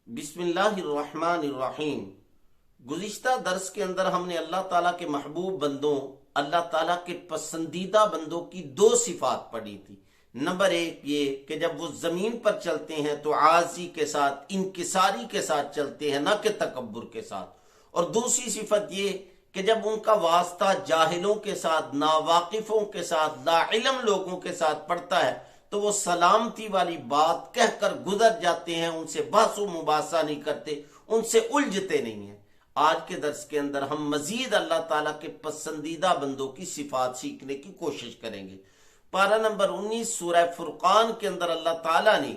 बिस्मिल्लाहिर्रहमानिर्रहीम। गुज़िश्ता दर्स के अंदर हमने अल्लाह ताला के महबूब बंदों, अल्लाह ताला के पसंदीदा बंदों की दो सिफात पढ़ी थी। नंबर एक ये कि जब वो जमीन पर चलते हैं तो आजी के साथ, इंकिसारी के साथ चलते हैं, ना कि तकब्बुर के साथ। और दूसरी सिफत ये कि जब उनका वास्ता जाहिलों के साथ, नावाकिफों के साथ, लाइलम लोगों के साथ पड़ता है तो वो सलामती वाली बात कहकर गुजर जाते हैं, उनसे बहसो मुबासा नहीं करते, उनसे उलझते नहीं हैं। आज के दर्स के अंदर हम मजीद अल्लाह ताला के पसंदीदा बंदों की सिफात सीखने की कोशिश करेंगे। पारा नंबर 19 सूरह फुरकान के अंदर अल्लाह ताला ने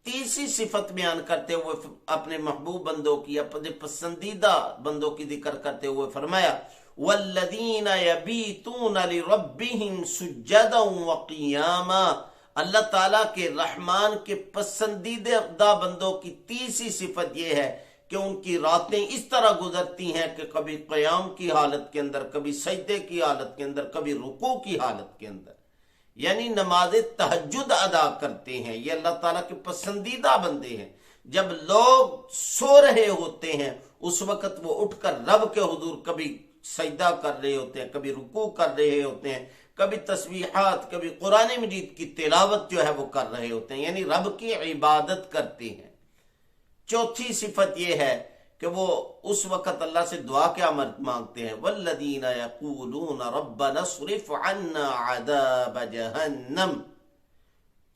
तीसरी सिफत बयान करते हुए अपने महबूब बंदों की, अपने पसंदीदा बंदों की जिक्र करते हुए फरमाया, वल्लदीना यबीतूना लिरब्बिहिम सुज्जदन व क़ियामा। अल्लाह ताला के रहमान के पसंदीदा बंदों की तीसरी सिफत यह है कि उनकी रातें इस तरह गुजरती हैं कि कभी क़याम की हालत के अंदर, कभी सजदे की हालत के अंदर, कभी रुकू की हालत के अंदर, यानी नमाज तहज्जुद अदा करते हैं। ये अल्लाह ताला के पसंदीदा बंदे हैं। जब लोग सो रहे होते हैं उस वक्त वो उठकर रब के हुजूर कभी सजदा कर रहे होते हैं, कभी रुकू कर रहे होते हैं, कभी तस्बीहात, कभी कुरान मजीद की तिलावत जो है वो कर रहे होते हैं, यानी रब की इबादत करते हैं। चौथी सिफत यह है कि वो उस वक्त अल्लाह से दुआ क्या मांगते हैं, वल्लदीना यक़ूलूना रब्बना स्रिफ अन्ना अज़ाब जहन्नम।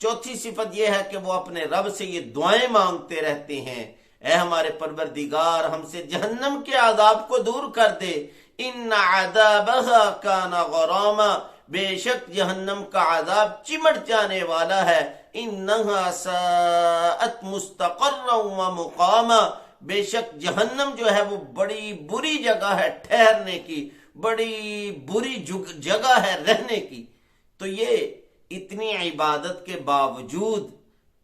चौथी सिफत यह है कि वो अपने रब से ये दुआएं मांगते रहते हैं, ऐ हमारे परवरदिगार हमसे जहन्नम के आदाब को दूर कर दे। इन्ना अज़ाबहा काना गरामा, बेशक जहन्नम का आदाब चिमट जाने वाला है। इन्नहा साअत मुस्तक़र्रन व मुक़ामा, बेशक जहन्नम जो है वो बड़ी बुरी जगह है ठहरने की, बड़ी बुरी जगह है रहने की। तो ये इतनी इबादत के बावजूद,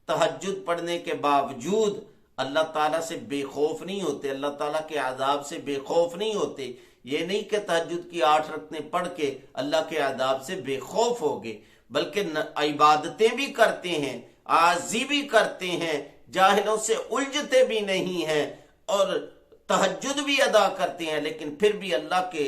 तहज्जुद पढ़ने के बावजूद अल्लाह ताला से बेखौफ नहीं होते, अल्लाह ताला के आदाब से बेखौफ नहीं होते। ये नहीं कि तहज्जुद की 8 रकतें पढ़ के अल्लाह के आदाब से बेखौफ हो गए, बल्कि इबादतें भी करते हैं, आजी भी करते हैं, जाहिलों से उलझते भी नहीं हैं और तहज्जुद भी अदा करते हैं, लेकिन फिर भी अल्लाह के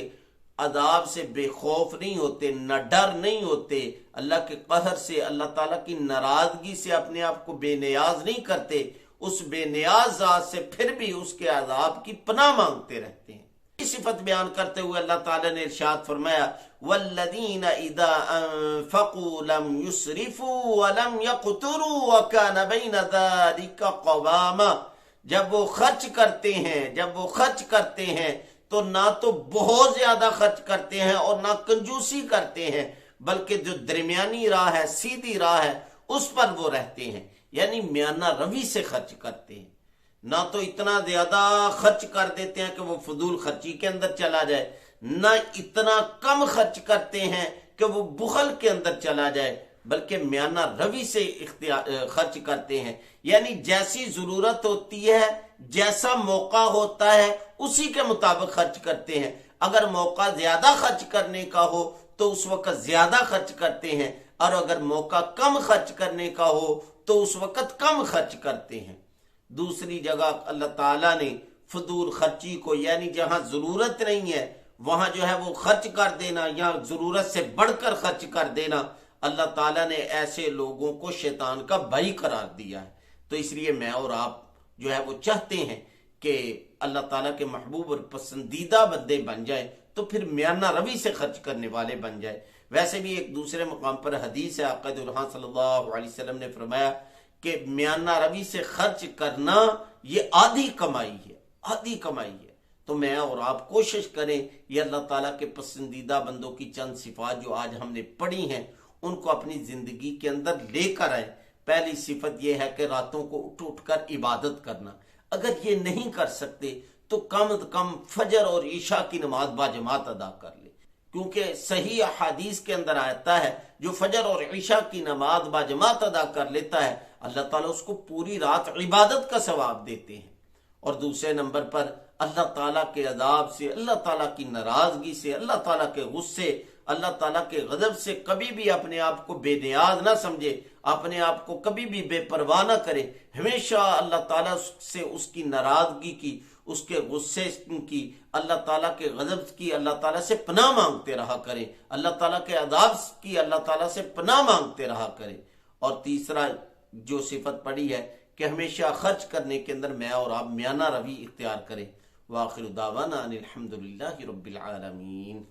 अदाब से बेखौफ नहीं होते, न डर नहीं होते, अल्लाह के कहर से, अल्लाह ताला की नाराजगी से अपने आप को बेनियाज नहीं करते। उस बेनियाज ज़ात से फिर भी उसके अदाब की पनाह मांगते रहते हैं। सिफत बयान करते हुए अल्लाह ताला ने इरशाद फरमाया, वल्लदीना इदा अनफकू लम युसरिफू व लम यक़तुरू व कान बैन ज़ालिका क़वामा। जब वो खर्च करते हैं तो ना तो बहुत ज्यादा खर्च करते हैं और ना कंजूसी करते हैं, बल्कि जो दरमियानी राह है, सीधी राह है, उस पर वो रहते हैं, यानी मियाना रवी से खर्च करते हैं। ना तो इतना ज्यादा खर्च कर देते हैं कि वो फजूल खर्ची के अंदर चला जाए, ना इतना कम खर्च करते हैं कि वो बुखल के अंदर चला जाए, बल्कि मियाना रवी से खर्च करते हैं, यानी जैसी जरूरत होती है, जैसा मौका होता है उसी के मुताबिक खर्च करते हैं। अगर मौका ज्यादा खर्च करने का हो तो उस वक्त ज्यादा खर्च करते हैं, और अगर मौका कम खर्च करने का हो तो उस वक्त कम खर्च करते हैं। दूसरी जगह अल्लाह ताला ने फजूल खर्ची को, यानी जहां जरूरत नहीं है वहां जो है वो खर्च कर देना, या जरूरत से बढ़कर खर्च कर देना, अल्लाह ताला ने ऐसे लोगों को शैतान का भाई करार दिया है। तो इसलिए मैं और आप जो है वो चाहते हैं कि अल्लाह ताला के महबूब और पसंदीदा बंदे बन जाए, तो फिर मियाना रवी से खर्च करने वाले बन जाए। वैसे भी एक दूसरे मकाम पर हदीस है, आका दुल्हा सल्लल्लाहु अलैहि वसल्लम ने फरमाया कि मियाना रवी से खर्च करना ये आधी कमाई है, आधी कमाई है। तो मैं और आप कोशिश करें ये अल्लाह ताला के पसंदीदा बंदों की चंद सिफात जो आज हमने पढ़ी हैं उनको अपनी जिंदगी के अंदर लेकर आए। पहली सिफत यह है कि रातों को उठ उठ कर इबादत करना। अगर ये नहीं कर सकते तो कम से कम फजर और ईशा की नमाज बाजमात अदा कर ले, क्योंकि सही अहादीस के अंदर आता है जो फजर और ईशा की नमाज बाजमात अदा कर लेता है अल्लाह ताला उसको पूरी रात इबादत का सवाब देते हैं। اور دوسرے نمبر پر اللہ تعالیٰ کے عذاب سے، اللہ تعالیٰ کی ناراضگی سے، اللہ تعالیٰ کے غصے، اللہ تعالیٰ کے غضب سے کبھی بھی اپنے آپ کو بے نیاز نہ سمجھے، اپنے آپ کو کبھی بھی بے پرواہ نہ کرے، ہمیشہ اللہ تعالیٰ سے اس کی ناراضگی کی، اس کے غصے کی، اللہ تعالیٰ کے غضب کی اللہ تعالیٰ سے پناہ مانگتے رہا کریں، اللہ تعالیٰ کے عذاب کی اللہ تعالیٰ سے پناہ مانگتے رہا کریں۔ اور تیسرا جو صفت پڑی ہے کہ ہمیشہ خرچ کرنے کے اندر میں اور آپ میانہ روی اختیار کریں۔ وآخر دعوانا ان الحمد للہ رب العالمین۔